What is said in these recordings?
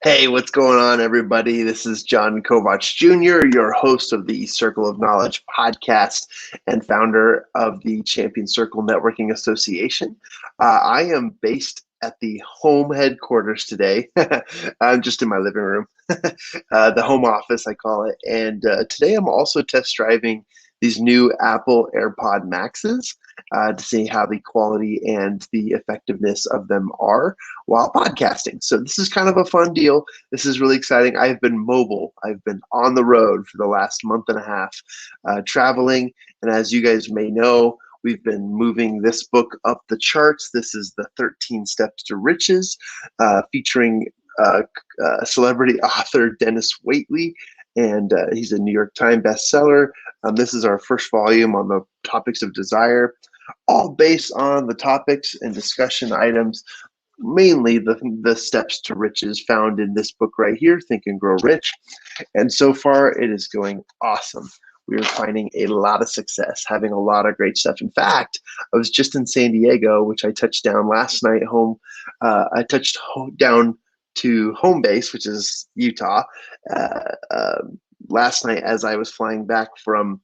Hey, what's going on, everybody? This is John Kovach Jr., your host of the Circle of Knowledge podcast and founder of the Champion Circle Networking Association. I am based at the home headquarters today. I'm just in my living room, the home office, I call it. And today I'm also test driving these new Apple AirPod Maxes to see how the quality and the effectiveness of them are while podcasting. So this is kind of a fun deal. This is really exciting. I've been mobile. I've been on the road for the last month and a half, traveling. And as you guys may know, we've been moving this book up the charts. This is the 13 Steps to Riches, featuring celebrity author Dennis Waitley, and he's a New York Times bestseller. This is our first volume on the topics of desire, all based on the topics and discussion items, mainly the steps to riches found in this book right here, Think and Grow Rich. And so far, it is going awesome. We are finding a lot of success, having a lot of great stuff. In fact, I was just in San Diego, which I touched down last night home. I touched down to home base, which is Utah, last night as I was flying back from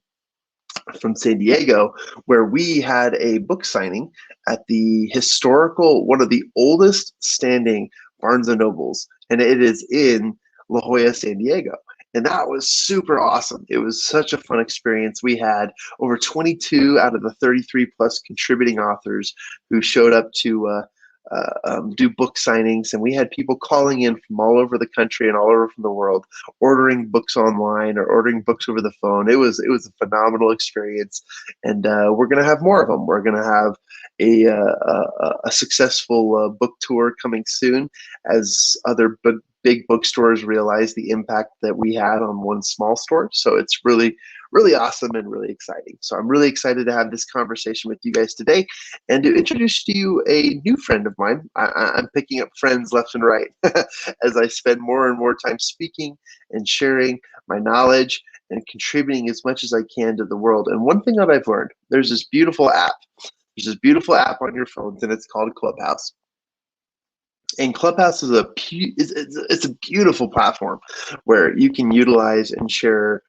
San Diego, where we had a book signing at the historical, one of the oldest standing Barnes and Nobles, and it is in La Jolla, San Diego. And that was super awesome. It was such a fun experience. We had over 22 out of the 33 plus contributing authors who showed up to do book signings, and we had people calling in from all over the country and all over from the world, ordering books online or ordering books over the phone. It was a phenomenal experience, and we're gonna have more of them. We're gonna have a successful book tour coming soon, as other big bookstores realize the impact that we had on one small store. So it's really awesome and really exciting. So I'm really excited to have this conversation with you guys today and to introduce to you a new friend of mine. I'm picking up friends left and right as I spend more and more time speaking and sharing my knowledge and contributing as much as I can to the world. And one thing that I've learned, there's this beautiful app. There's this beautiful app on your phones, and it's called Clubhouse. And Clubhouse is it's a beautiful platform where you can utilize and share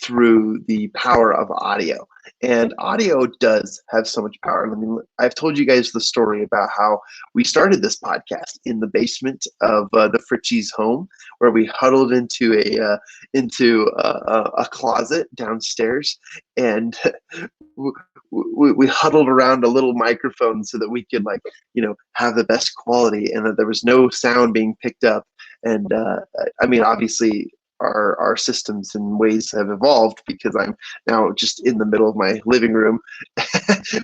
through the power of audio. And audio does have so much power. I mean, I've told you guys the story about how we started this podcast in the basement of the Fritchie's home, where we huddled into a closet downstairs, and we huddled around a little microphone so that we could, like, have the best quality, and that there was no sound being picked up. And I mean, obviously our systems and ways have evolved, because I'm now just in the middle of my living room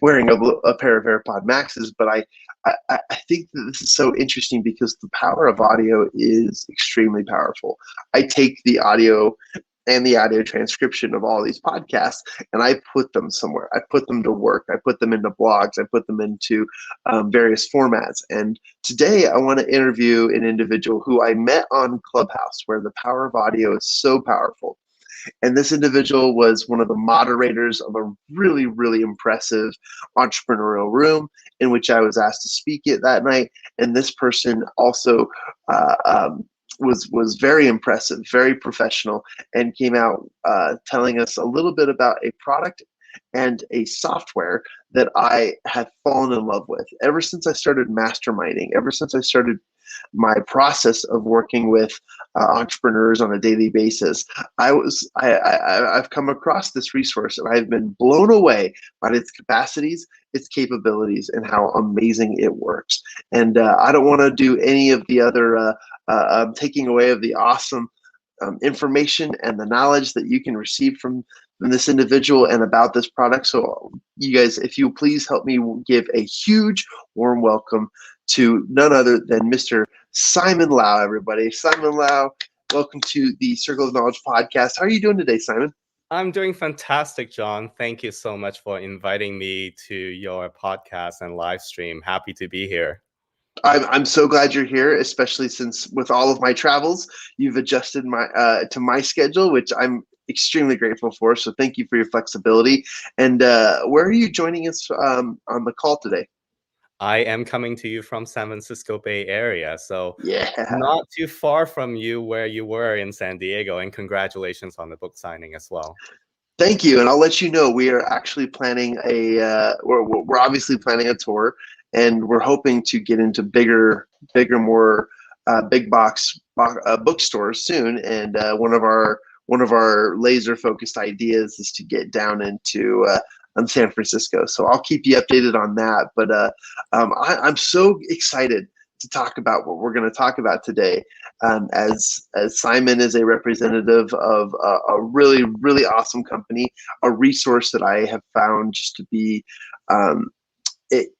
wearing a pair of AirPod Maxes. But I think that this is so interesting because the power of audio is extremely powerful. I take the audio and the audio transcription of all these podcasts, and I put them somewhere. I put them to work. I put them into blogs. I put them into various formats. And today I want to interview an individual who I met on Clubhouse, where the power of audio is so powerful. And this individual was one of the moderators of a really impressive entrepreneurial room in which I was asked to speak it that night. And this person also was very impressive, very professional, and came out telling us a little bit about a product and a software that I have fallen in love with ever since I started masterminding, ever since I started my process of working with entrepreneurs on a daily basis. I've come across this resource, and I've been blown away by its capacities, its capabilities, and how amazing it works. And I don't want to do any of the other taking away of the awesome information and the knowledge that you can receive from this individual and about this product. So you guys, if you please help me give a huge warm welcome to none other than Mr. Simon Lau, everybody. Simon Lau, welcome to the Circle of Knowledge podcast. How are you doing today, Simon? I'm doing fantastic, John. Thank you so much for inviting me to your podcast and live stream. Happy to be here. I'm so glad you're here, especially since with all of my travels, you've adjusted my to my schedule, which I'm extremely grateful for. So thank you for your flexibility. And where are you joining us on the call today? I am coming to you from San Francisco Bay Area, so Yeah. not too far from you where you were in San Diego, and congratulations on the book signing as well. Thank you, and I'll let you know we are actually planning we're obviously planning a tour, and we're hoping to get into more big box bookstores soon. And one of our laser focused ideas is to get down into on San Francisco. So I'll keep you updated on that. But I'm so excited to talk about what we're going to talk about today. As Simon is a representative of a really awesome company, a resource that I have found just to be um,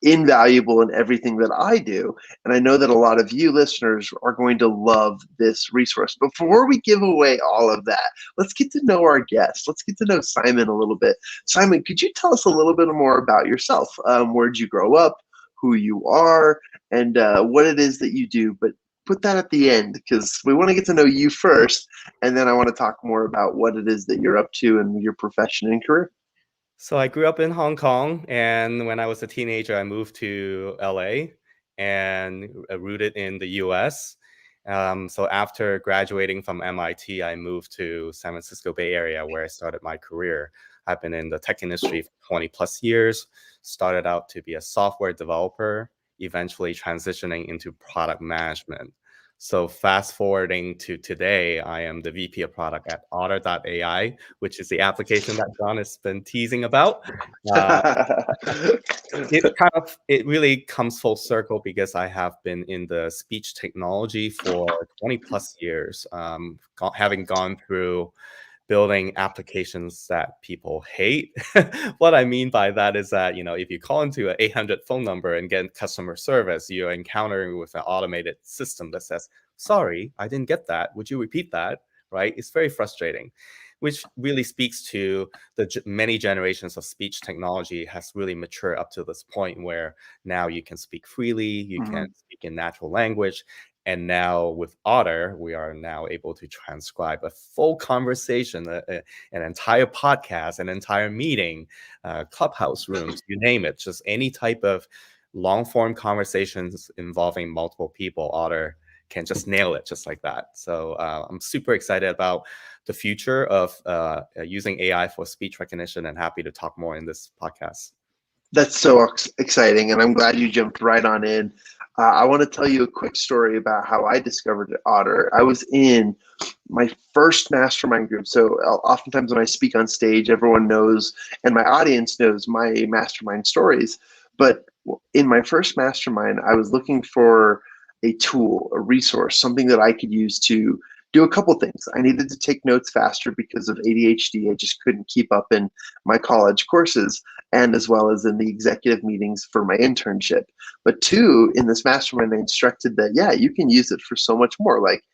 invaluable in everything that I do. And I know that a lot of you listeners are going to love this resource. But before we give away all of that, let's get to know our guest. Let's get to know Simon a little bit. Simon, could you tell us a little bit more about yourself? Where'd you grow up, who you are, and what it is that you do? But put that at the end, because we want to get to know you first, and then I want to talk more about what it is that you're up to in your profession and career. So I grew up in Hong Kong, and when I was a teenager, I moved to LA and rooted in the US. So after graduating from MIT, I moved to San Francisco Bay Area, where I started my career. I've been in the tech industry for 20 plus years, started out to be a software developer, eventually transitioning into product management. So fast forwarding to today, I am the VP of product at Otter.ai, which is the application that John has been teasing about. Uh, it really comes full circle because I have been in the speech technology for 20 plus years, having gone through building applications that people hate. What I mean by that is that, if you call into an 800 phone number and get customer service, you're encountering with an automated system that says, sorry, I didn't get that. Would you repeat that? Right? It's very frustrating, which really speaks to the many generations of speech technology has really matured up to this point where now you can speak freely, you can speak in natural language. And now with Otter, we are now able to transcribe a full conversation, an entire podcast, an entire meeting, clubhouse rooms, you name it, just any type of long form conversations involving multiple people. Otter can just nail it just like that. So I'm super excited about the future of using AI for speech recognition, and happy to talk more in this podcast. That's so exciting, and I'm glad you jumped right on in. I want to tell you a quick story about how I discovered Otter. I was in my first mastermind group. So oftentimes when I speak on stage, everyone knows, and my audience knows my mastermind stories. But in my first mastermind, I was looking for a tool, a resource, something that I could use to do a couple things. I needed to take notes faster because of ADHD. I just couldn't keep up in my college courses, and as well as in the executive meetings for my internship. But two, in this mastermind, they instructed that, yeah, you can use it for so much more. Like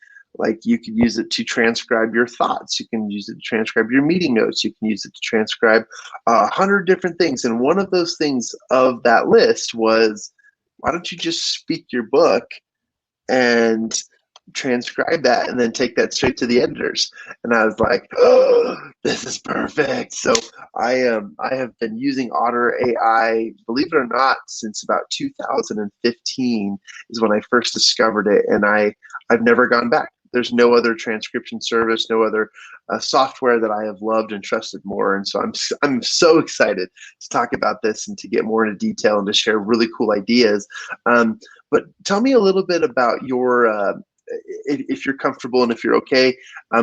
you could use it to transcribe your thoughts. You can use it to transcribe your meeting notes. You can use it to transcribe 100 different things. And one of those things of that list was, why don't you just speak your book and transcribe that and then take that straight to the editors? And I was like, oh, this is perfect. So I have been using Otter AI, believe it or not, since about 2015 is when I first discovered it, and I've never gone back. There's no other transcription service, no other software that I have loved and trusted more. And so I'm so excited to talk about this and to get more into detail and to share really cool ideas. But tell me a little bit about your if you're comfortable and if you're okay,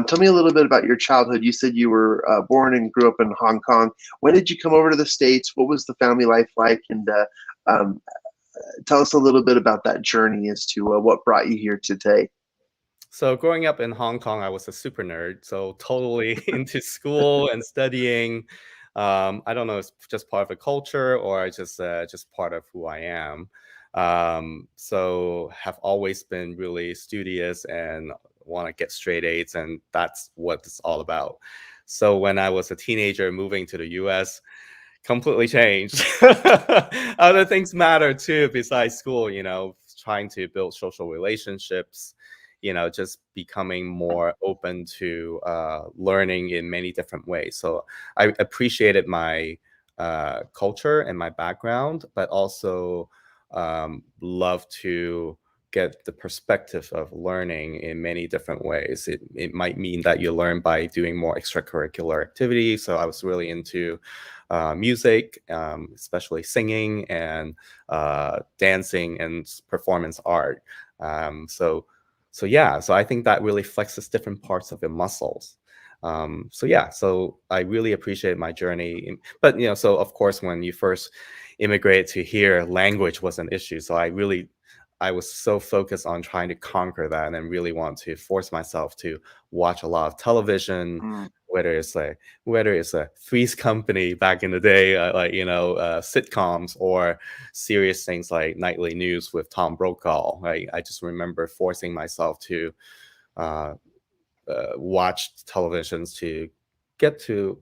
tell me a little bit about your childhood. You said you were born and grew up in Hong Kong. When did you come over to the States? What was the family life like? And um, tell us a little bit about that journey as to what brought you here today. So growing up in Hong Kong, I was a super nerd, so totally into school and studying. I don't know, it's just part of the culture or just part of who I am. So have always been really studious and want to get straight A's, and that's what it's all about. So when I was a teenager moving to the US, completely changed. Other things matter too besides school, trying to build social relationships, just becoming more open to learning in many different ways. So I appreciated my culture and my background, but also love to get the perspective of learning in many different ways. It might mean that you learn by doing more extracurricular activities. So I was really into music, especially singing and dancing and performance art. So I think that really flexes different parts of your muscles. So I really appreciate my journey. But so of course, when you first immigrated to here, language was an issue. So I was so focused on trying to conquer that and really want to force myself to watch a lot of television, Mm. whether it's a Three's Company back in the day, sitcoms, or serious things like Nightly News with Tom Brokaw. I just remember forcing myself to uh, watch televisions to get to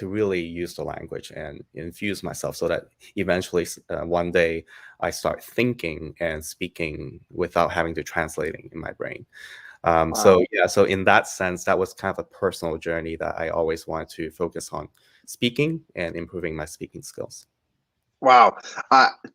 really use the language and infuse myself, so that eventually one day I start thinking and speaking without having to translating in my brain. Wow. So in that sense, that was kind of a personal journey that I always wanted to focus on speaking and improving my speaking skills. Wow.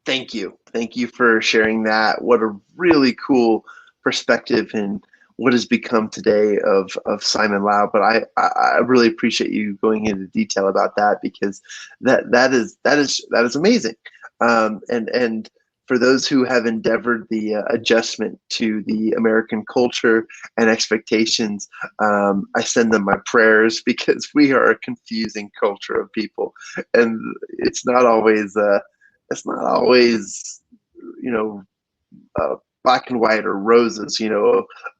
Thank you. Thank you for sharing that. What a really cool perspective in what has become today of Simon Lau. But I really appreciate you going into detail about that, because that is amazing. And for those who have endeavored the adjustment to the American culture and expectations, I send them my prayers, because we are a confusing culture of people, and it's not always you know black and white or roses,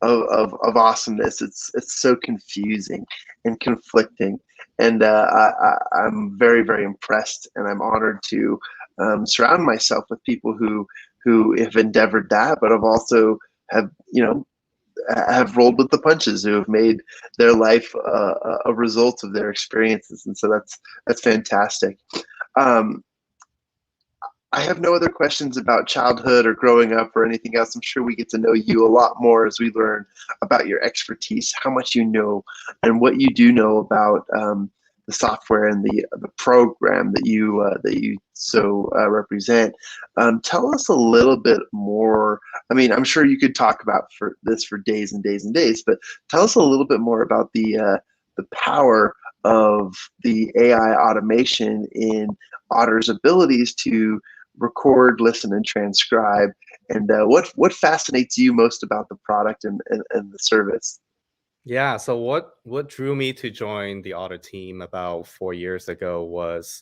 of awesomeness. It's so confusing and conflicting, and I'm very, very impressed, and I'm honored to surround myself with people who have endeavored that, but have also have have rolled with the punches, who have made their life a result of their experiences, and so that's fantastic. Um, I have no other questions about childhood or growing up or anything else. I'm sure we get to know you a lot more as we learn about your expertise, how much you know, and what you do know about the software and the program that you so represent. Tell us a little bit more. I mean, I'm sure you could talk about for days and days and days, but tell us a little bit more about the power of the AI automation in Otter's abilities to record, listen, and transcribe. And what fascinates you most about the product and the service? Yeah. So what drew me to join the Otter team about 4 years ago was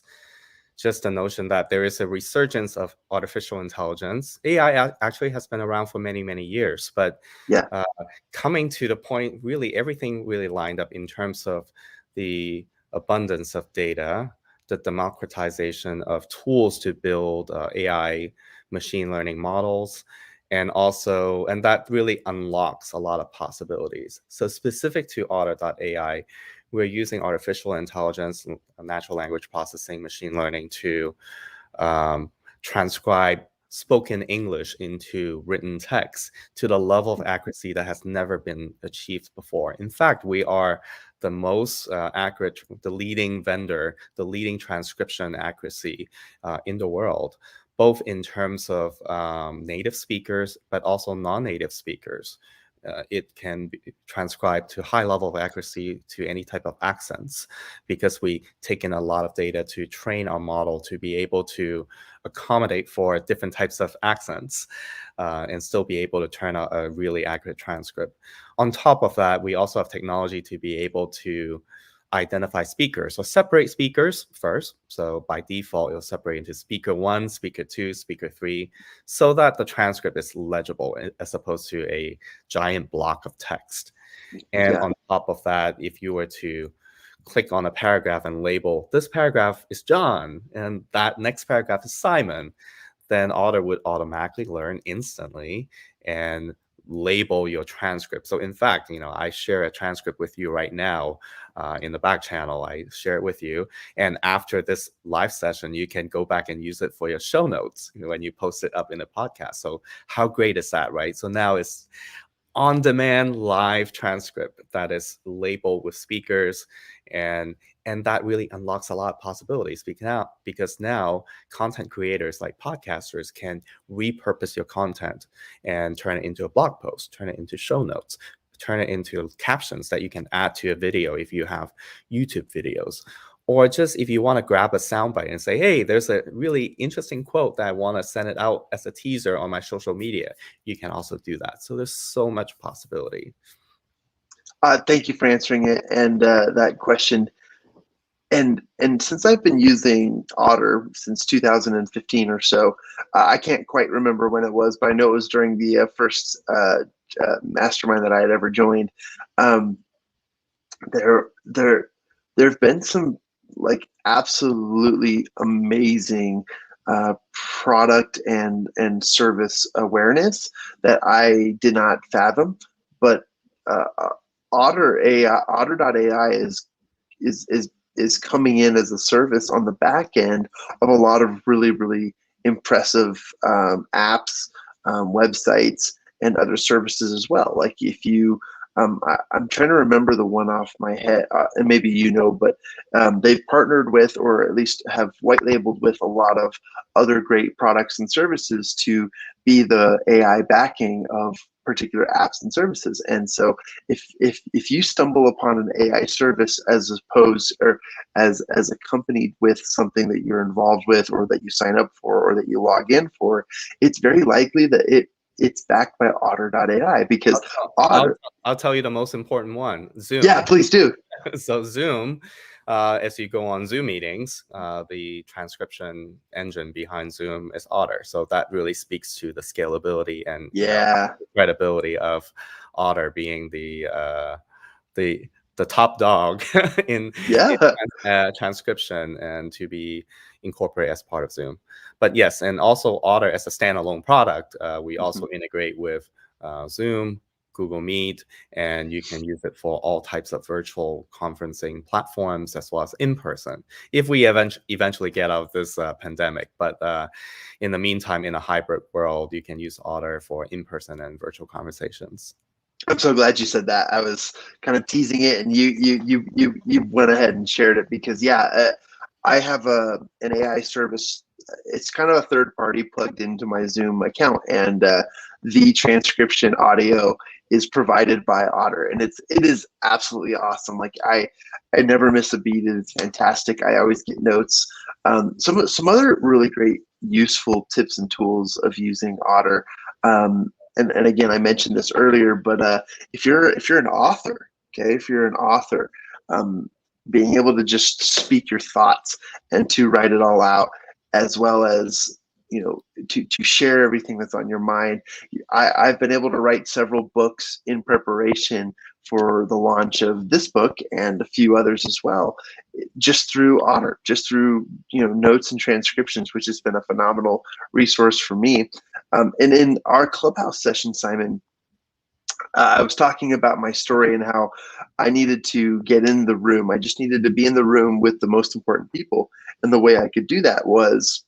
just the notion that there is a resurgence of artificial intelligence. AI actually has been around for many, many years, but Yeah. uh, coming to the point, really everything really lined up in terms of the abundance of data, the democratization of tools to build AI machine learning models, and that really unlocks a lot of possibilities. So specific to Otter.ai, we're using artificial intelligence, natural language processing, machine learning to transcribe spoken English into written text to the level of accuracy that has never been achieved before. In fact, we are the most accurate, the leading vendor, the leading transcription accuracy in the world, both in terms of native speakers, but also non-native speakers. It can be transcribed to high level of accuracy to any type of accents, because we take in a lot of data to train our model to be able to accommodate for different types of accents and still be able to turn out a really accurate transcript. On top of that, we also have technology to be able to identify speakers or separate speakers first. So by default, it'll separate into speaker 1, speaker 2, speaker 3, so that the transcript is legible as opposed to a giant block of text. And Yeah. on top of that, if you were to click on a paragraph and label, this paragraph is John and that next paragraph is Simon, then Otter would automatically learn instantly and label your transcript. So in fact, I share a transcript with you right now in the back channel. I share it with you. And after this live session, you can go back and use it for your show notes when you post it up in the podcast. So how great is that, right? So now it's on-demand live transcript that is labeled with speakers, and And that really unlocks a lot of possibilities because now content creators like podcasters can repurpose your content and turn it into a blog post, turn it into show notes, turn it into captions that you can add to a video if you have YouTube videos. Or just if you want to grab a soundbite and say, hey, there's a really interesting quote that I want to send it out as a teaser on my social media, you can also do that. So there's so much possibility. Thank you for answering it and that question. And since I've been using Otter since 2015 or so, I can't quite remember when it was, but I know it was during the first mastermind that I had ever joined. There have been some like absolutely amazing product and service awareness that I did not fathom, but Otter.ai is coming in as a service on the back end of a lot of really impressive apps, websites, and other services as well. Like if you, I'm trying to remember the one off my head, and maybe you know, but they've partnered with, or at least have white labeled with, a lot of other great products and services to be the AI backing of particular apps and services. And so if you stumble upon an AI service as opposed, or as accompanied with something that you're involved with, or that you sign up for, or that you log in for, it's very likely that it's backed by Otter.ai, because Otter. I'll tell you the most important one, Zoom. Yeah, please do. So Zoom, as you go on Zoom meetings, the transcription engine behind Zoom is Otter. So that really speaks to the scalability and credibility of Otter being the top dog in transcription, and to be incorporated as part of Zoom. But yes, and also Otter as a standalone product, we also integrate with Zoom, Google Meet, and you can use it for all types of virtual conferencing platforms as well as in person, if we eventually get out of this pandemic. But in the meantime, in a hybrid world, you can use Otter for in-person and virtual conversations. I'm so glad you said that. I was kind of teasing it, and you went ahead and shared it, because I have an AI service. It's kind of a third party plugged into my Zoom account, and the transcription audio is provided by Otter, and it is absolutely awesome. Like I never miss a beat. It's fantastic. I always get notes. Some other really great useful tips and tools of using Otter. And again, I mentioned this earlier, but if you're an author, okay, if you're an author, being able to just speak your thoughts and to write it all out, as well as to share everything that's on your mind. I've been able to write several books in preparation for the launch of this book and a few others as well, just through Otter, just through notes and transcriptions, which has been a phenomenal resource for me. And in our Clubhouse session, Simon, I was talking about my story and how I needed to get in the room. I just needed to be in the room with the most important people, and the way I could do that was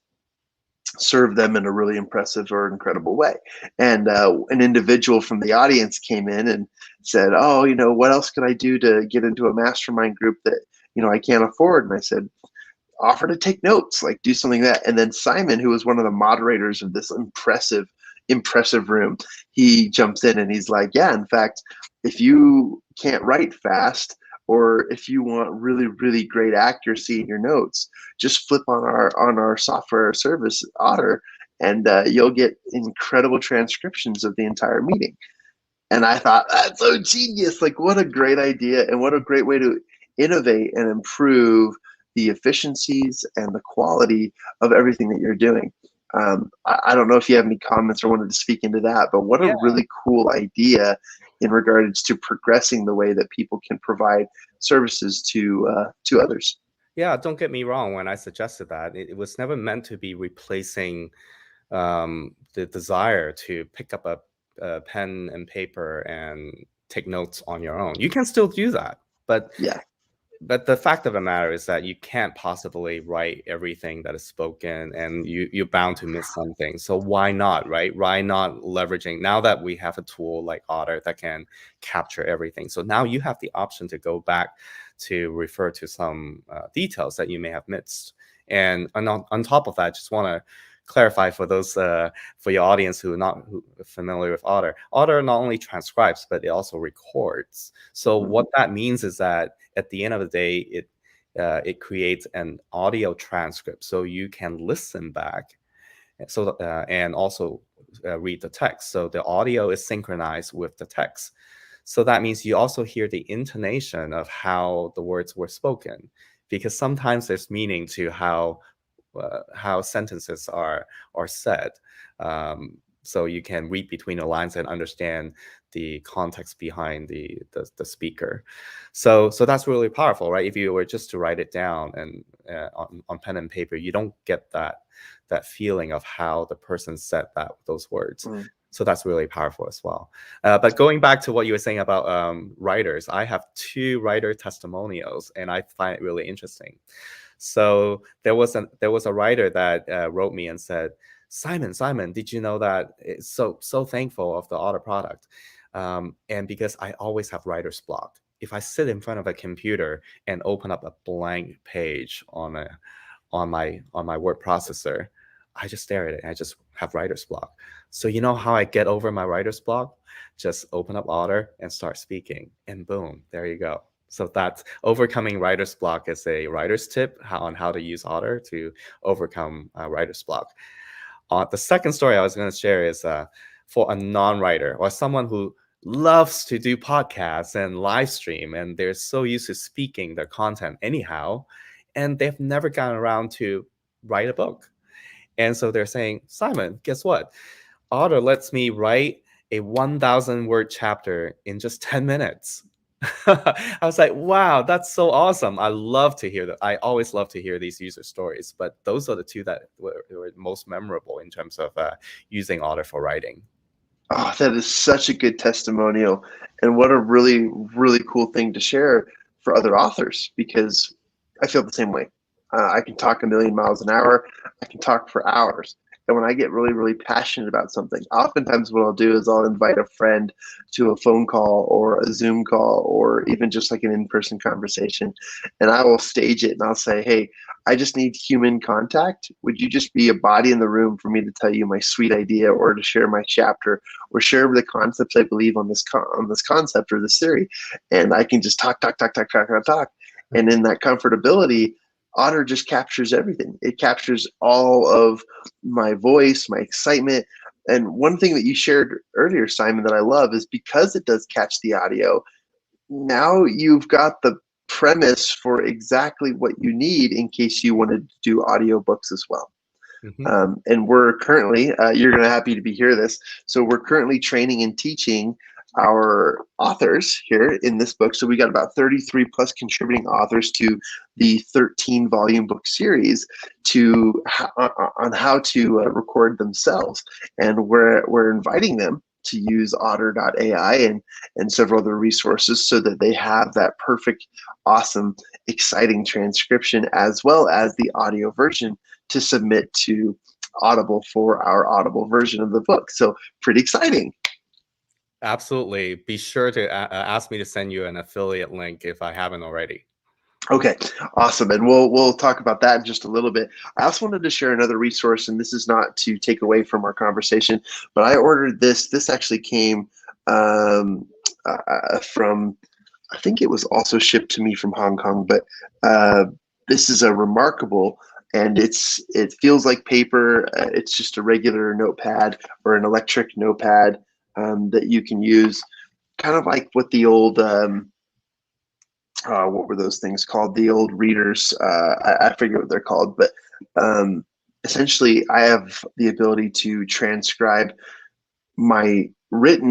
serve them in a really impressive or incredible way. And an individual from the audience came in and said, oh, what else could I do to get into a mastermind group that I can't afford? And I said, offer to take notes, like do something like that. And then Simon, who was one of the moderators of this impressive room, he jumps in and he's like, yeah, in fact, if you can't write fast, or if you want really great accuracy in your notes, just flip on our software service, Otter, and you'll get incredible transcriptions of the entire meeting. And I thought, that's so genius. Like, what a great idea, and what a great way to innovate and improve the efficiencies and the quality of everything that you're doing. I don't know if you have any comments or wanted to speak into that, but what a really cool idea in regards to progressing the way that people can provide services to others. Yeah, don't get me wrong. When I suggested that, it was never meant to be replacing the desire to pick up a pen and paper and take notes on your own. You can still do that, but But the fact of the matter is that you can't possibly write everything that is spoken, and you're bound to miss something. So why not, right? Why not leveraging, now that we have a tool like Otter that can capture everything? So now you have the option to go back to refer to some details that you may have missed. And on top of that, I just want to clarify for those for your audience who are not familiar with Otter. Otter not only transcribes, but it also records. So what that means is that at the end of the day, it creates an audio transcript, so you can listen back. So and also read the text. So the audio is synchronized with the text. So that means you also hear the intonation of how the words were spoken, because sometimes there's meaning to how sentences are said. So you can read between the lines and understand the context behind the speaker. So that's really powerful, right? If you were just to write it down and on pen and paper, you don't get that feeling of how the person said those words. So that's really powerful as well. But going back to what you were saying about writers, I have 2 writer testimonials, and I find it really interesting. So there was a writer that wrote me and said, Simon, did you know that it's so thankful of the Otter product? And because I always have writer's block. If I sit in front of a computer and open up a blank page on my word processor, I just stare at it and I just have writer's block. So you know how I get over my writer's block? Just open up Otter and start speaking, and boom, there you go. So that's overcoming writer's block is a writer's tip on how to use Otter to overcome writer's block. The second story I was going to share is for a non-writer or someone who loves to do podcasts and live stream, and they're so used to speaking their content anyhow, and they've never gotten around to write a book. And so they're saying, Simon, guess what? Otter lets me write a 1,000 word chapter in just 10 minutes. I was like, wow, that's so awesome. I love to hear that. I always love to hear these user stories, but those are the 2 that were most memorable in terms of using Otter for writing. Oh, that is such a good testimonial. And what a really, really cool thing to share for other authors, because I feel the same way. I can talk a million miles an hour. I can talk for hours. And when I get really, really passionate about something, oftentimes what I'll do is I'll invite a friend to a phone call or a Zoom call or even just like an in-person conversation. And I will stage it and I'll say, hey, I just need human contact. Would you just be a body in the room for me to tell you my sweet idea or to share my chapter or share the concepts I believe on this concept or this theory? And I can just talk. And in that comfortability, Otter just captures everything. It captures all of my voice, my excitement. And one thing that you shared earlier, Simon, that I love is because it does catch the audio, now you've got the premise for exactly what you need in case you wanted to do audiobooks as well. And we're currently, you're going to happy to be hear this. So we're currently training and teaching our authors here in this book. So we got about 33 plus contributing authors to the 13 volume book series on how to record themselves. And we're inviting them to use Otter.ai and several other resources so that they have that perfect, awesome, exciting transcription as well as the audio version to submit to Audible for our Audible version of the book. So pretty exciting. Absolutely. Be sure to ask me to send you an affiliate link if I haven't already. Okay, awesome. And we'll talk about that in just a little bit. I also wanted to share another resource, and this is not to take away from our conversation, but I ordered this. This actually came from, I think it was also shipped to me from Hong Kong, but this is a remarkable, and it feels like paper. It's just a regular notepad or an electric notepad that you can use, kind of like what the old, what were those things called? The old readers, I forget what they're called, but essentially I have the ability to transcribe my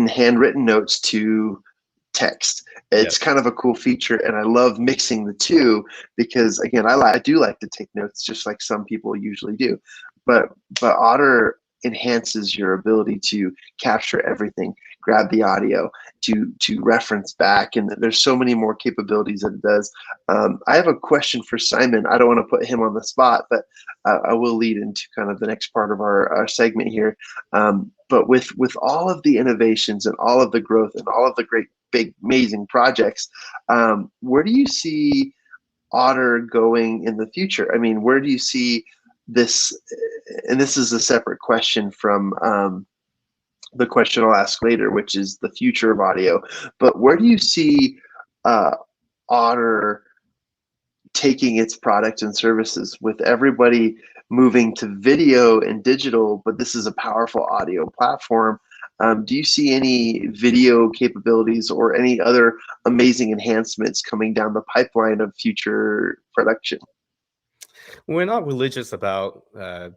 handwritten notes to text. It's kind of a cool feature, and I love mixing the 2 because, again, I do like to take notes just like some people usually do, but Otter enhances your ability to capture everything, grab the audio, to reference back, and there's so many more capabilities that it does. I have a question for Simon. I don't want to put him on the spot, but I will lead into kind of the next part of our segment here. But with all of the innovations and all of the growth and all of the great big, amazing projects. Where do you see Otter going in the future? I mean, where do you see this? And this is a separate question from the question I'll ask later, which is the future of audio. But where do you see uh, Otter taking its product and services with everybody moving to video and digital, but this is a powerful audio platform? Do you see any video capabilities or any other amazing enhancements coming down the pipeline of future production? We're not religious about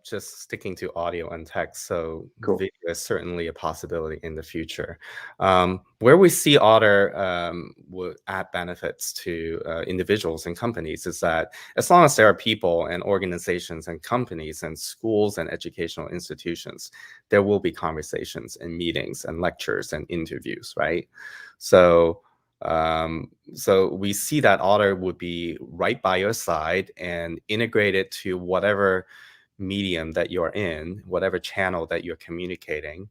just sticking to audio and text, so Cool. video is certainly a possibility in the future. Where we see Otter would add benefits to individuals and companies is that as long as there are people and organizations and companies and schools and educational institutions, there will be conversations and meetings and lectures and interviews, right? So so we see that Otter would be right by your side and integrated to whatever medium that you're in, whatever channel that you're communicating,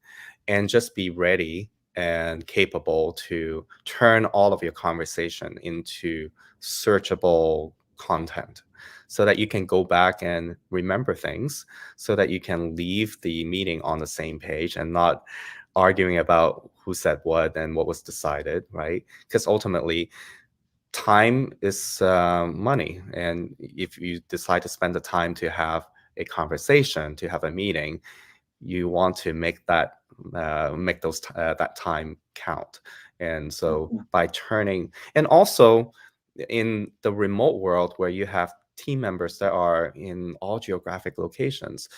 and just be ready and capable to turn all of your conversation into searchable content so that you can go back and remember things, so that you can leave the meeting on the same page and not arguing about who said what and what was decided, right? Because ultimately, time is money. And if you decide to spend the time to have a conversation, to have a meeting, you want to make that that time count. And so by turning, and also in the remote world where you have team members that are in all geographic locations,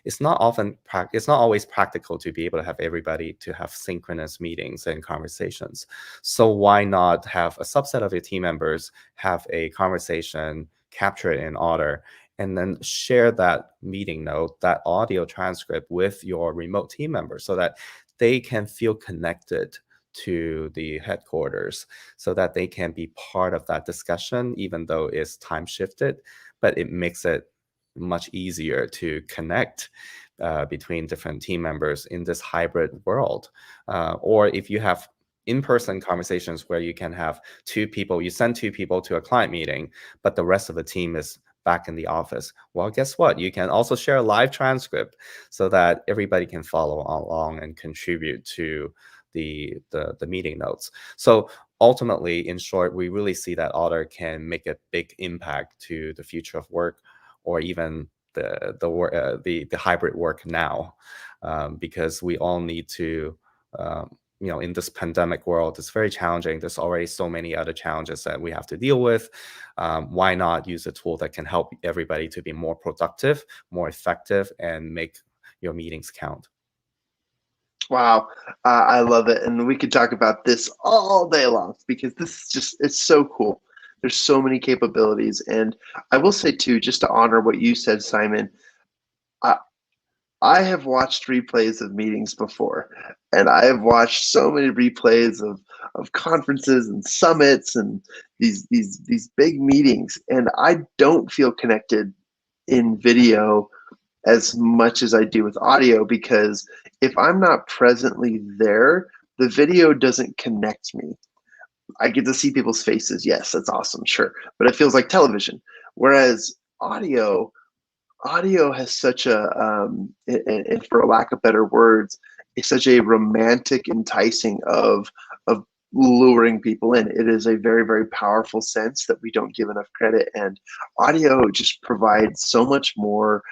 it's not always practical to be able to have everybody to have synchronous meetings and conversations. So why not have a subset of your team members have a conversation, capture it in Otter, and then share that meeting note, that audio transcript with your remote team members so that they can feel connected to the headquarters, so that they can be part of that discussion, even though it's time shifted, but it makes it much easier to connect between different team members in this hybrid world. Or if you have in-person conversations where you can have two people, you send two people to a client meeting, but the rest of the team is back in the office. Well, guess what? You can also share a live transcript so that everybody can follow along and contribute to the meeting notes. So ultimately, in short, we really see that Otter can make a big impact to the future of work, or even the hybrid work now, because we all need to. In this pandemic world, it's very challenging. There's already so many other challenges that we have to deal with. Why not use a tool that can help everybody to be more productive, more effective, and make your meetings count? Wow, I love it. And we could talk about this all day long because this is just, it's so cool. There's so many capabilities. And I will say too, just to honor what you said, Simon, I, I have watched replays of meetings before, and I have watched so many replays of conferences and summits and these big meetings, and I don't feel connected in video as much as I do with audio, because if I'm not presently there, the video doesn't connect me. I get to see people's faces. Yes, that's awesome, sure. But it feels like television. Whereas audio has such a, and for a lack of better words, it's such a romantic enticing of luring people in. It is a very, very powerful sense that we don't give enough credit. And audio just provides so much more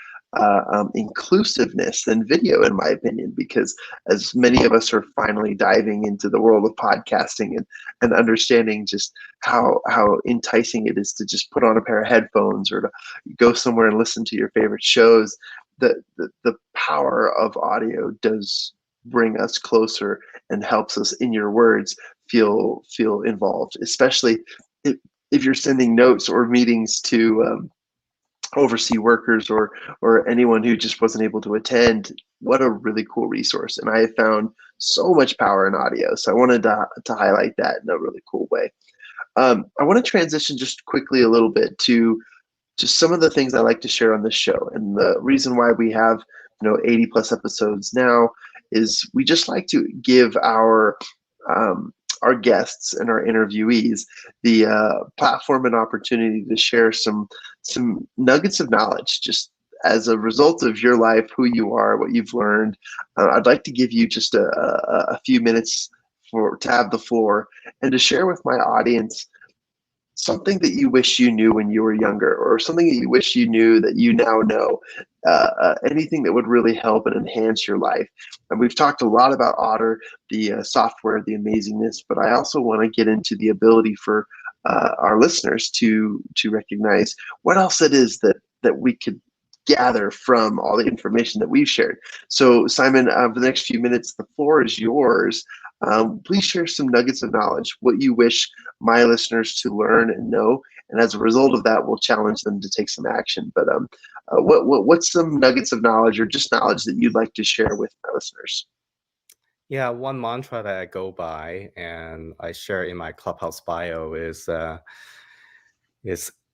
inclusiveness than video, in my opinion, because as many of us are finally diving into the world of podcasting and understanding just how enticing it is to just put on a pair of headphones or to go somewhere and listen to your favorite shows, the power of audio does bring us closer and helps us, in your words, feel involved, especially if you're sending notes or meetings to oversee workers or anyone who just wasn't able to attend. What a really cool resource. And I have found so much power in audio. So I wanted to highlight that in a really cool way. I want to transition just quickly a little bit to just some of the things I like to share on this show. And the reason why we have 80 plus episodes now is we just like to give our our guests and our interviewees the platform and opportunity to share some nuggets of knowledge, just as a result of your life, who you are, what you've learned. I'd like to give you just a few minutes to have the floor and to share with my audience something that you wish you knew when you were younger, or something that you wish you knew that you now know, anything that would really help and enhance your life. And we've talked a lot about Otter, the software, the amazingness, but I also want to get into the ability for our listeners to recognize what else it is that we could gather from all the information that we've shared. So Simon, for the next few minutes, the floor is yours. Please share some nuggets of knowledge, what you wish my listeners to learn and know, and as a result of that, we'll challenge them to take some action. But what's some nuggets of knowledge, or just knowledge, that you'd like to share with my listeners? Yeah, one mantra that I go by and I share in my Clubhouse bio is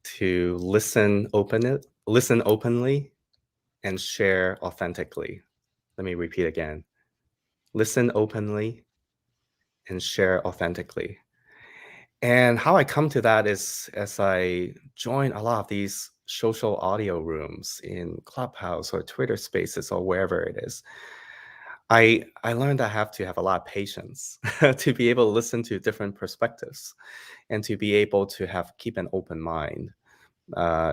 to listen openly and share authentically. Let me repeat again. Listen openly and share authentically. And how I come to that is as I join a lot of these social audio rooms in Clubhouse or Twitter Spaces or wherever it is. I learned I have to have a lot of patience to be able to listen to different perspectives and to be able to keep an open mind.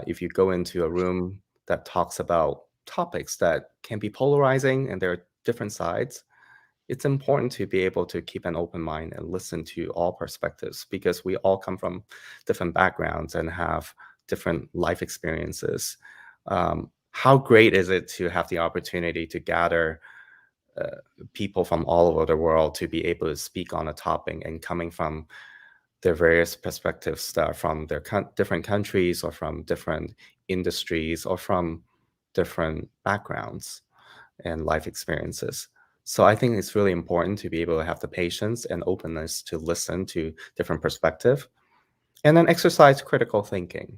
If you go into a room that talks about topics that can be polarizing and there are different sides, it's important to be able to keep an open mind and listen to all perspectives, because we all come from different backgrounds and have different life experiences. How great is it to have the opportunity to gather people from all over the world to be able to speak on a topic, and coming from their various perspectives that are from their different countries or from different industries or from different backgrounds and life experiences. So I think it's really important to be able to have the patience and openness to listen to different perspectives, and then exercise critical thinking.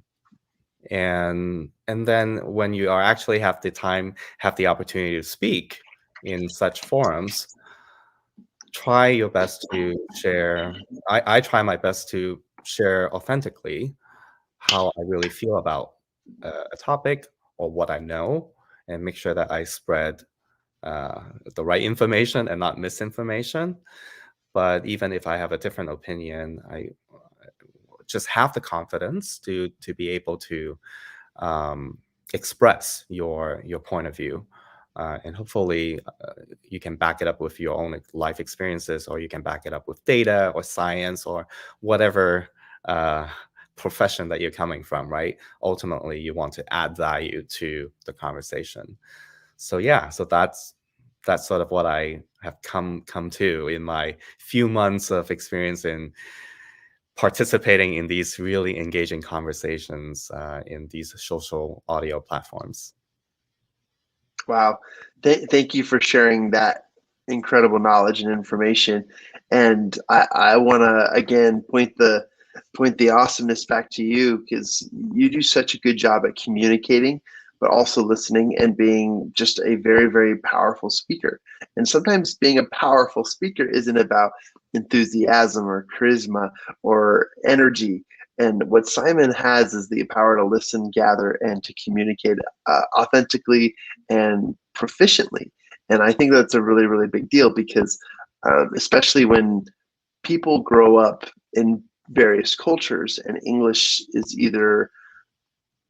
And then when you are actually have the opportunity to speak in such forums, try your best to share. I try my best to share authentically how I really feel about a topic or what I know, and make sure that I spread the right information and not misinformation. But even if I have a different opinion, I just have the confidence to be able to express your point of view. And hopefully you can back it up with your own life experiences, or you can back it up with data or science or whatever profession that you're coming from, right? Ultimately, you want to add value to the conversation. So yeah, so that's sort of what I have come to in my few months of experience in participating in these really engaging conversations in these social audio platforms. Wow. Thank you for sharing that incredible knowledge and information. And I want to again point the awesomeness back to you, because you do such a good job at communicating, but also listening and being just a very, very powerful speaker. And sometimes being a powerful speaker isn't about enthusiasm or charisma or energy. And what Simon has is the power to listen, gather, and to communicate authentically and proficiently. And I think that's a really, really big deal, because especially when people grow up in various cultures and English is either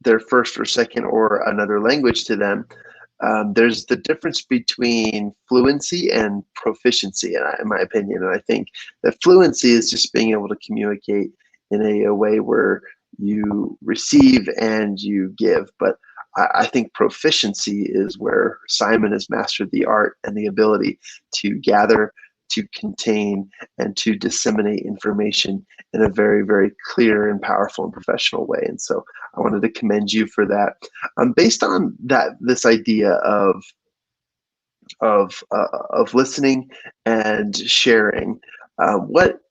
their first or second or another language to them, there's the difference between fluency and proficiency, in my opinion. And I think that fluency is just being able to communicate in a way where you receive and you give. But I think proficiency is where Simon has mastered the art and the ability to gather, to contain, and to disseminate information in a very, very clear and powerful and professional way. And so I wanted to commend you for that. Based on this idea of listening and sharing,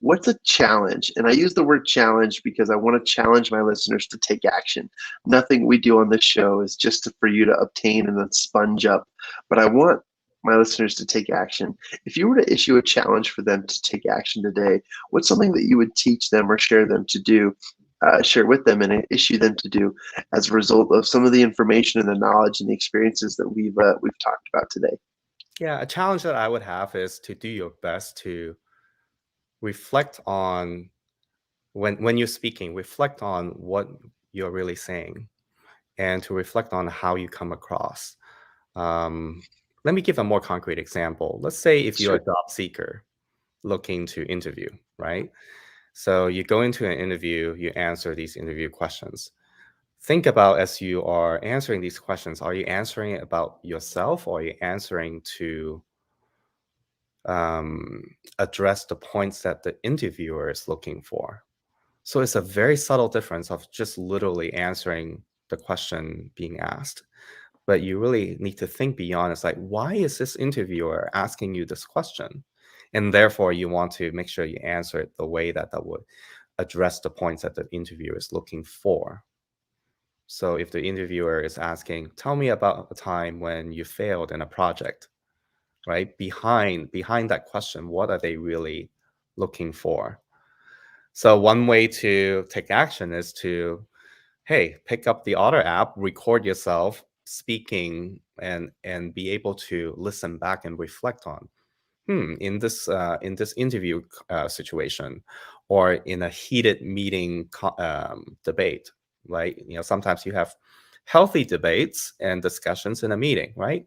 what's a challenge? And I use the word challenge because I want to challenge my listeners to take action. Nothing we do on this show is just for you to obtain and then sponge up, but I want my listeners to take action. If you were to issue a challenge for them to take action today, what's something that you would teach them or share them to do, share with them and issue them to do as a result of some of the information and the knowledge and the experiences that we've talked about today? Yeah, a challenge that I would have is to do your best to reflect on when you're speaking, reflect on what you're really saying and to reflect on how you come across. Um, Let me give a more concrete example. Let's say if you're a Sure. job seeker looking to interview, right? So you go into an interview, you answer these interview questions. Think about as you are answering these questions, are you answering it about yourself or are you answering to address the points that the interviewer is looking for? So it's a very subtle difference of just literally answering the question being asked. But you really need to think beyond. It's like, why is this interviewer asking you this question? And therefore, you want to make sure you answer it the way that would address the points that the interviewer is looking for. So if the interviewer is asking, tell me about a time when you failed in a project, right? Behind that question, what are they really looking for? So one way to take action is to, hey, pick up the Otter app, record yourself speaking, and be able to listen back and reflect on, in this interview situation, or in a heated meeting debate, right? Sometimes you have healthy debates and discussions in a meeting, right?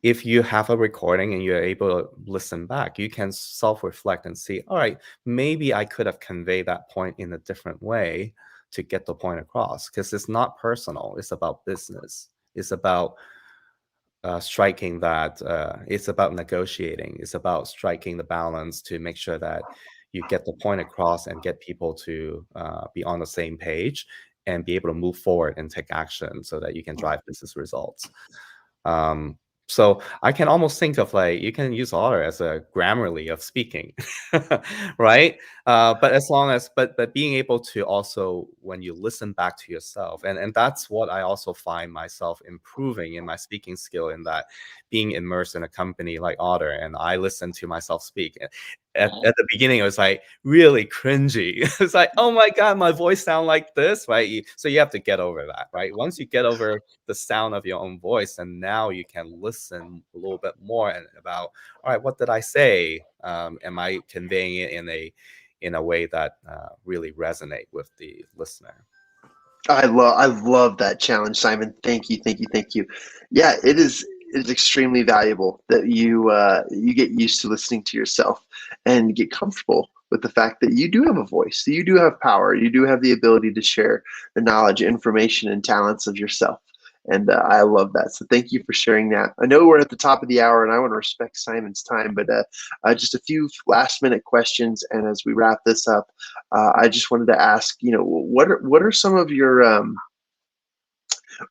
If you have a recording and you're able to listen back, you can self-reflect and see, all right, maybe I could have conveyed that point in a different way to get the point across, because it's not personal. It's about business. It's about striking that, it's about negotiating. It's about striking the balance to make sure that you get the point across and get people to be on the same page and be able to move forward and take action so that you can drive business results. Um, so I can almost think of, like, you can use Otter as a Grammarly of speaking, right? But as long as, but being able to also, when you listen back to yourself, and that's what I also find myself improving in my speaking skill, in that being immersed in a company like Otter, and I listen to myself speak. At the beginning, it was like really cringy. It's like, oh my God, my voice sound like this, right? So you have to get over that, right? Once you get over the sound of your own voice, and now you can listen a little bit more and about, all right, what did I say? Am I conveying it in a way that really resonate with the listener? I love that challenge, Simon. Thank you, thank you, thank you. Yeah, it is extremely valuable that you get used to listening to yourself and get comfortable with the fact that you do have a voice, that you do have power, you do have the ability to share the knowledge, information, and talents of yourself. And I love that. So thank you for sharing that. I know we're at the top of the hour, and I want to respect Simon's time, but just a few last minute questions. And as we wrap this up, I just wanted to ask, what are some of your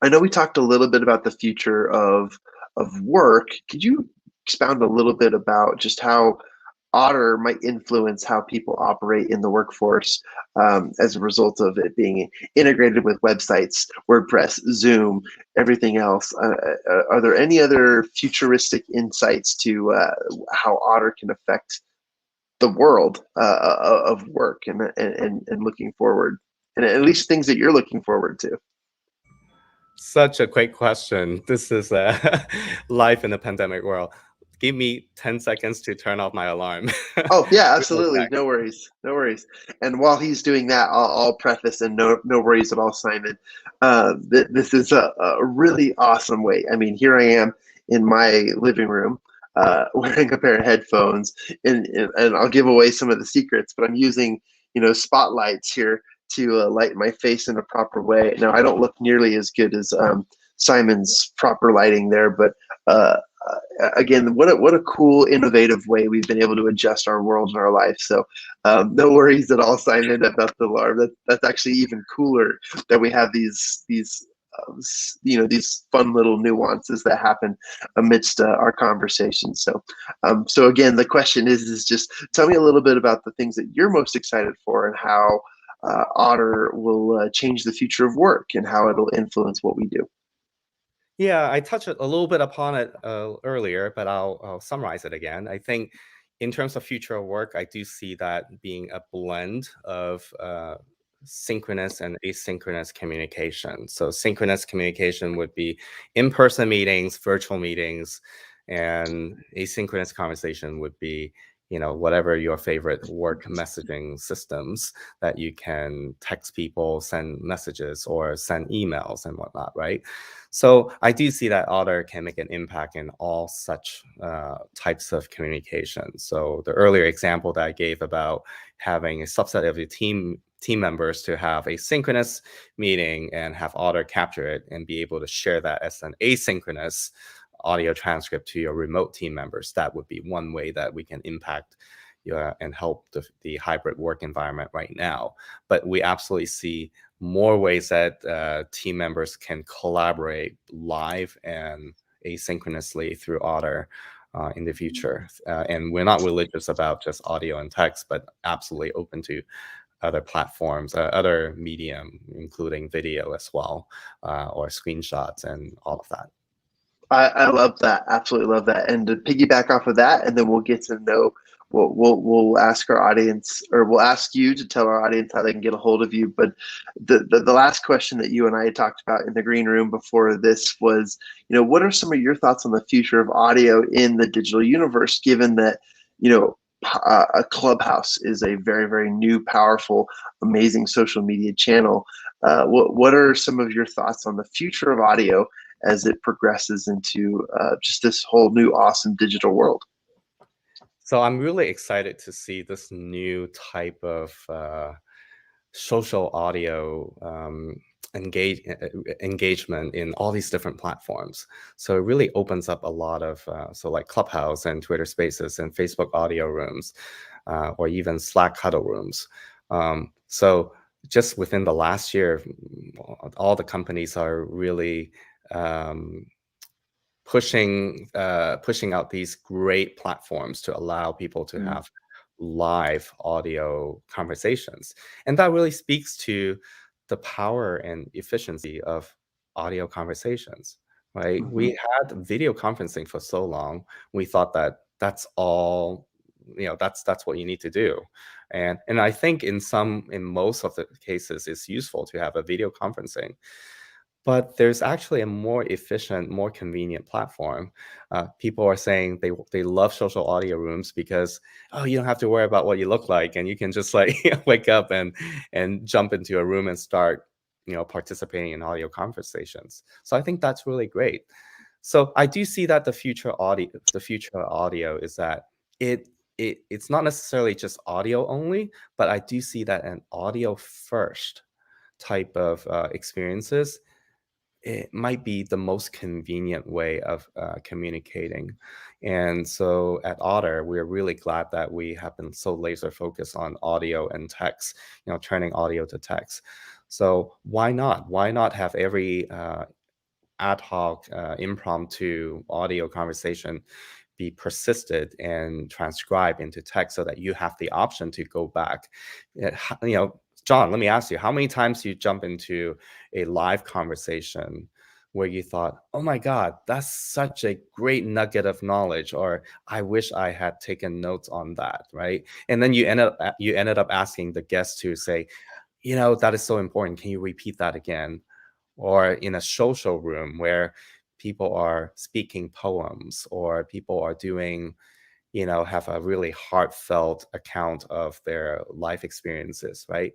I know we talked a little bit about the future of work. Could you expound a little bit about just how Otter might influence how people operate in the workforce, as a result of it being integrated with websites, WordPress, Zoom, everything else? Are there any other futuristic insights to how Otter can affect the world of work and looking forward, and at least things that you're looking forward to? Such a great question. This is life in the pandemic world. Give me 10 seconds to turn off my alarm. Oh yeah, We will absolutely. back. No worries. No worries. And while he's doing that, I'll preface, and no worries at all, Simon. This is a really awesome way. I mean, here I am in my living room, wearing a pair of headphones, and I'll give away some of the secrets, but I'm using, spotlights here to light my face in a proper way. Now, I don't look nearly as good as Simon's proper lighting there, but uh, again, what a cool, innovative way we've been able to adjust our world and our life. So no worries at all, Simon, about the alarm. That's actually even cooler that we have these fun little nuances that happen amidst our conversation. So again, the question is just tell me a little bit about the things that you're most excited for and how Otter will change the future of work and how it'll influence what we do. Yeah, I touched a little bit upon it earlier, but I'll summarize it again. I think in terms of future of work, I do see that being a blend of synchronous and asynchronous communication. So synchronous communication would be in-person meetings, virtual meetings, and asynchronous conversation would be, whatever your favorite work messaging systems that you can text people, send messages, or send emails and whatnot, right? So I do see that Otter can make an impact in all such types of communication. So the earlier example that I gave about having a subset of your team members to have a synchronous meeting and have Otter capture it and be able to share that as an asynchronous audio transcript to your remote team members, that would be one way that we can impact and help the hybrid work environment right now. But we absolutely see more ways that team members can collaborate live and asynchronously through Otter in the future. And we're not religious about just audio and text, but absolutely open to other platforms, other medium, including video as well, or screenshots and all of that. I love that. Absolutely love that. And to piggyback off of that, and then we'll get to know. We'll ask our audience, or we'll ask you to tell our audience how they can get a hold of you. But the last question that you and I had talked about in the green room before this was, what are some of your thoughts on the future of audio in the digital universe, given that, a Clubhouse is a very, very new, powerful, amazing social media channel. What are some of your thoughts on the future of audio as it progresses into just this whole new awesome digital world? So I'm really excited to see this new type of social audio engagement in all these different platforms. So it really opens up a lot of, so like Clubhouse and Twitter Spaces and Facebook audio rooms, or even Slack huddle rooms. So just within the last year, all the companies are really pushing out these great platforms to allow people to have live audio conversations. And that really speaks to the power and efficiency of audio conversations, right? Mm-hmm. We had video conferencing for so long. We thought that that's all, that's what you need to do. And I think in most of the cases, it's useful to have a video conferencing. But there's actually a more efficient, more convenient platform. People are saying they love social audio rooms because, oh, you don't have to worry about what you look like, and you can just like wake up and jump into a room and start, participating in audio conversations. So I think that's really great. So I do see that the future audio is that it's not necessarily just audio only, but I do see that an audio first type of experiences, it might be the most convenient way of communicating. And so at Otter, we're really glad that we have been so laser focused on audio and text, turning audio to text. So why not? Why not have every ad hoc, impromptu audio conversation be persisted and transcribed into text so that you have the option to go back? John, let me ask you, how many times you jump into a live conversation where you thought, oh my God, that's such a great nugget of knowledge, or I wish I had taken notes on that, right? And then you ended up asking the guest to say, that is so important. Can you repeat that again? Or in a social room where people are speaking poems, or people are doing, have a really heartfelt account of their life experiences, right?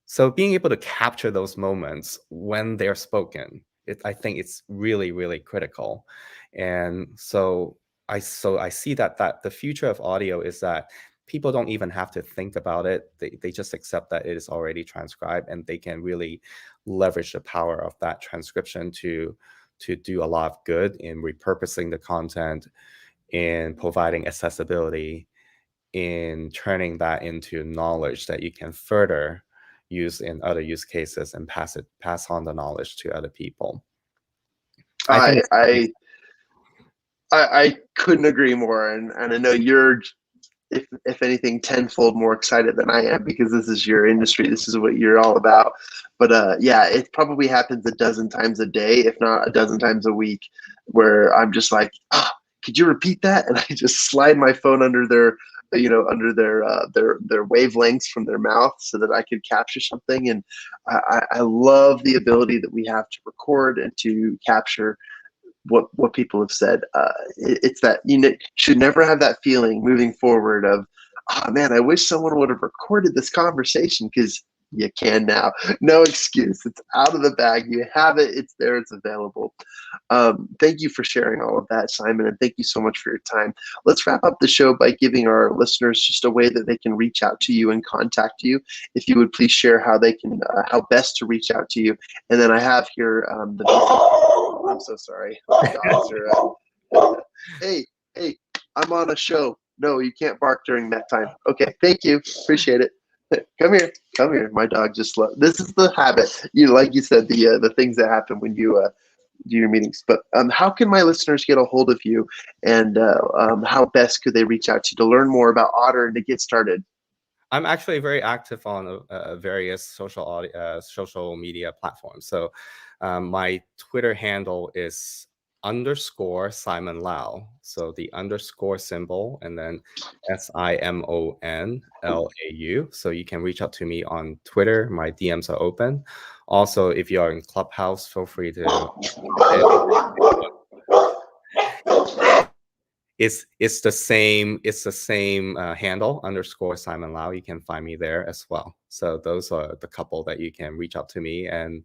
So being able to capture those moments when they're spoken, I think it's really, really critical. And so I see that the future of audio is that people don't even have to think about it. They just accept that it is already transcribed, and they can really leverage the power of that transcription to do a lot of good in repurposing the content, in providing accessibility, in turning that into knowledge that you can further use in other use cases and pass on the knowledge to other people. I think I couldn't agree more, and I know you're if anything, tenfold more excited than I am, because this is your industry. This is what you're all about. But yeah, it probably happens a dozen times a day, if not a dozen times a week, where I'm just like, could you repeat that? And I just slide my phone under their, under their wavelengths from their mouth so that I could capture something. And I love the ability that we have to record and to capture what people have said. It's that should never have that feeling moving forward of, oh man, I wish someone would have recorded this conversation, because you can now. No excuse. It's out of the bag. You have it. It's there. It's available. Thank you for sharing all of that, Simon, and thank you so much for your time. Let's wrap up the show by giving our listeners just a way that they can reach out to you and contact you. If you would please share how they can, how best to reach out to you. And then I have here I'm so sorry. My dogs are. Hey, I'm on a show. No, you can't bark during that time. Okay, thank you. Appreciate it. Come here. My dog just this is the habit. Like you said, the things that happen when you do your meetings. But how can my listeners get a hold of you, and how best could they reach out to you to learn more about Otter and to get started? I'm actually very active on various social media platforms. So my Twitter handle is _ Simon Lau. So the underscore symbol and then SIMONLAU. So you can reach out to me on Twitter. My DMs are open. Also, if you are in Clubhouse, feel free to. It's the same handle _ Simon Lau. You can find me there as well. So those are the couple that you can reach out to me, and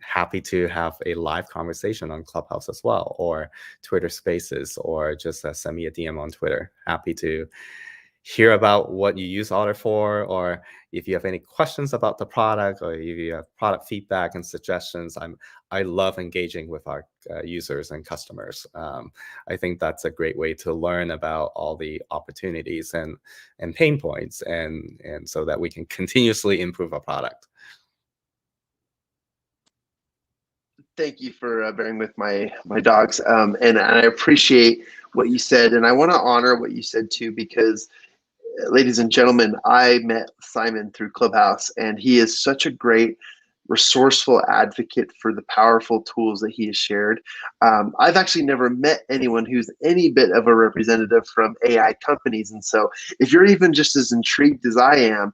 happy to have a live conversation on Clubhouse as well, or Twitter Spaces, or just send me a DM on Twitter. Happy to hear about what you use Otter for, or if you have any questions about the product, or if you have product feedback and suggestions. I love engaging with our users and customers. I think that's a great way to learn about all the opportunities and pain points, and so that we can continuously improve our product. Thank you for bearing with my dogs, and I appreciate what you said, and I want to honor what you said too, because ladies and gentlemen, I met Simon through Clubhouse, and he is such a great, resourceful advocate for the powerful tools that he has shared. I've actually never met anyone who's any bit of a representative from AI companies, and so if you're even just as intrigued as I am,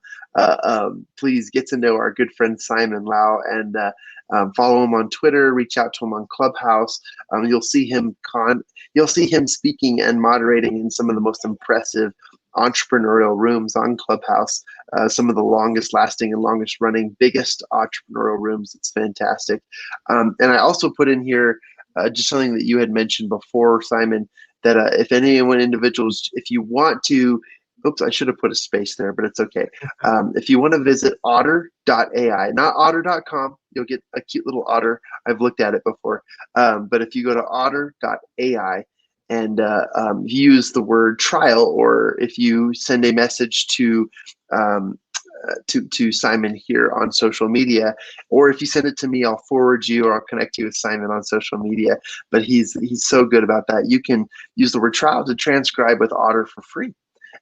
please get to know our good friend Simon Lau, and follow him on Twitter, reach out to him on Clubhouse. You'll see him speaking and moderating in some of the most impressive entrepreneurial rooms on Clubhouse, some of the longest lasting and longest running, biggest entrepreneurial rooms. It's fantastic. And I also put in here just something that you had mentioned before, Simon, that if individuals, if you want to, oops, I should have put a space there, but it's okay. If you want to visit Otter.ai, not Otter.com, you'll get a cute little otter. I've looked at it before. But if you go to Otter.ai, and use the word trial, or if you send a message to Simon here on social media, or if you send it to me, I'll forward you, or I'll connect you with Simon on social media. But he's so good about that. You can use the word trial to transcribe with Otter for free,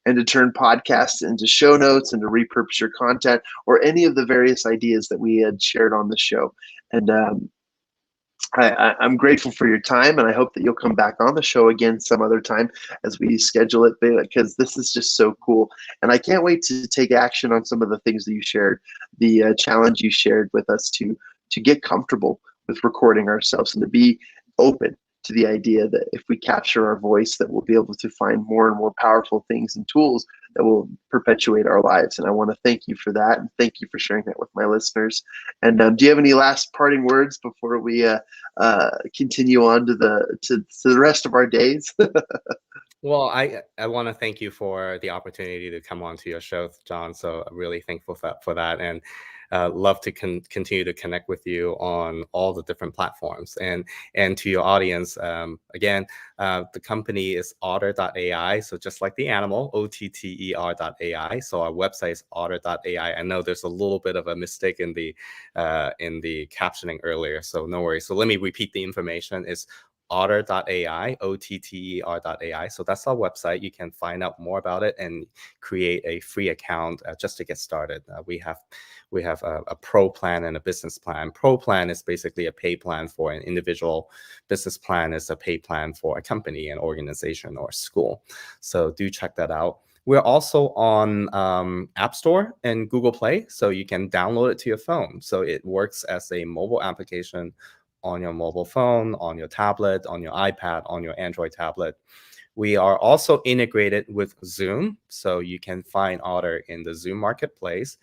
and to turn podcasts into show notes, and to repurpose your content, or any of the various ideas that we had shared on the show. And I'm grateful for your time, and I hope that you'll come back on the show again some other time as we schedule it, because this is just so cool. And I can't wait to take action on some of the things that you shared, the challenge you shared with us to get comfortable with recording ourselves, and to be open to the idea that if we capture our voice, that we'll be able to find more and more powerful things and tools that will perpetuate our lives. And I want to thank you for that, and thank you for sharing that with my listeners. And do you have any last parting words before we continue on to the rest of our days? Well, I want to thank you for the opportunity to come on to your show, John. So I'm really thankful for that, and love to continue to connect with you on all the different platforms. And to your audience, again, the company is Otter.ai. So just like the animal, OTTER.ai. So our website is Otter.ai. I know there's a little bit of a mistake in the captioning earlier, so no worries. So let me repeat the information. It's Otter.ai, OTTER.ai. So that's our website. You can find out more about it and create a free account just to get started. We have a pro plan and a business plan. Pro plan is basically a pay plan for an individual. Business plan is a pay plan for a company, an organization, or a school. So do check that out. We're also on App Store and Google Play, so you can download it to your phone. So it works as a mobile application on your mobile phone, on your tablet, on your iPad, on your Android tablet. We are also integrated with Zoom, so you can find Otter in the Zoom marketplace.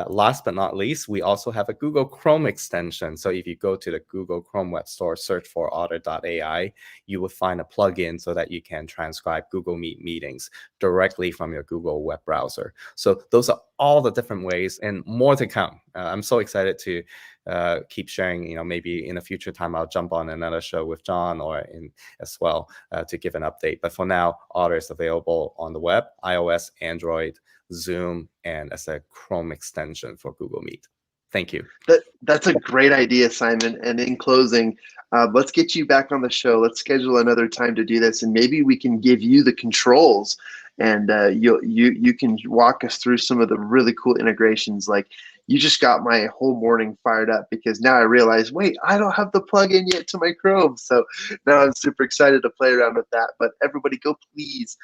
Last but not least, we also have a Google Chrome extension. So if you go to the Google Chrome web store, search for Otter.ai, you will find a plugin so that you can transcribe Google Meet meetings directly from your Google web browser. So those are all the different ways and more to come. I'm so excited to keep sharing. Maybe in a future time, I'll jump on another show with John or as well to give an update. But for now, Otter is available on the web, iOS, Android, Zoom, and as a Chrome extension for Google Meet. Thank you. That's a great idea, Simon. And in closing, let's get you back on the show. Let's schedule another time to do this, and maybe we can give you the controls, and you can walk us through some of the really cool integrations. Like, you just got my whole morning fired up, because now I realize, wait, I don't have the plugin yet to my Chrome. So now I'm super excited to play around with that. But everybody, go please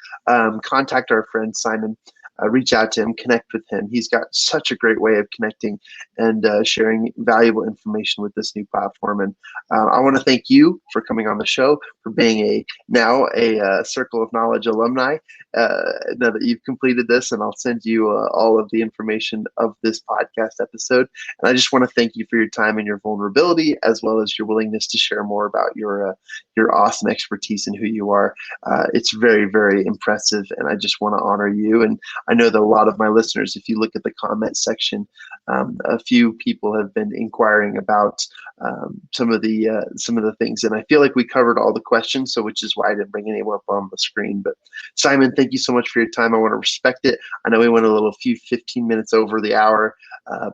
contact our friend Simon. Reach out to him, connect with him. He's got such a great way of connecting and sharing valuable information with this new platform. And I want to thank you for coming on the show, for being now a Circle of Knowledge alumni. Now that you've completed this, and I'll send you all of the information of this podcast episode. And I just want to thank you for your time and your vulnerability, as well as your willingness to share more about your awesome expertise and who you are. It's very, very impressive, and I just want to honor you. And I know that a lot of my listeners, if you look at the comment section, a few people have been inquiring about some of the things, and I feel like we covered all the questions, so which is why I didn't bring anyone up on the screen. But Simon, thank you so much for your time. I want to respect it. I know we went a few 15 minutes over the hour,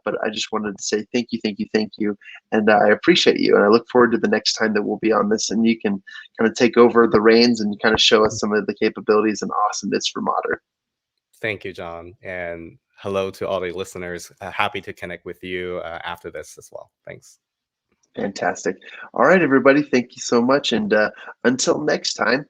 but I just wanted to say thank you, and I appreciate you, and I look forward to the next time that we'll be on this, and you can kind of take over the reins and kind of show us some of the capabilities and awesomeness from Otter. Thank you, John, and hello to all the listeners. Happy to connect with you after this as well. Thanks. Fantastic. All right, everybody, thank you so much. And until next time,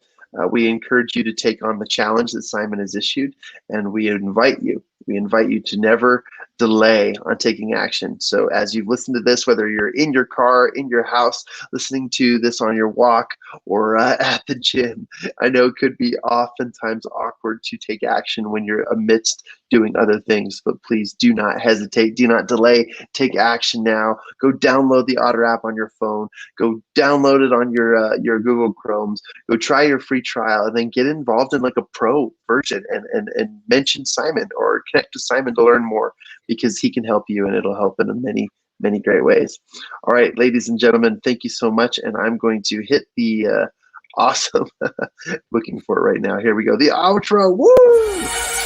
we encourage you to take on the challenge that Simon has issued, and we invite you to never delay on taking action. So as you've listened to this, whether you're in your car, in your house, listening to this on your walk, or at the gym, I know it could be oftentimes awkward to take action when you're amidst doing other things, but please do not hesitate, do not delay, take action now. Go download the Otter app on your phone, go download it on your Google Chromes, go try your free trial, and then get involved in like a pro version and mention Simon or connect to Simon to learn more, because he can help you, and it'll help in many, many great ways. All right, ladies and gentlemen, thank you so much, and I'm going to hit the awesome, looking for it right now. Here we go, the outro. Woo!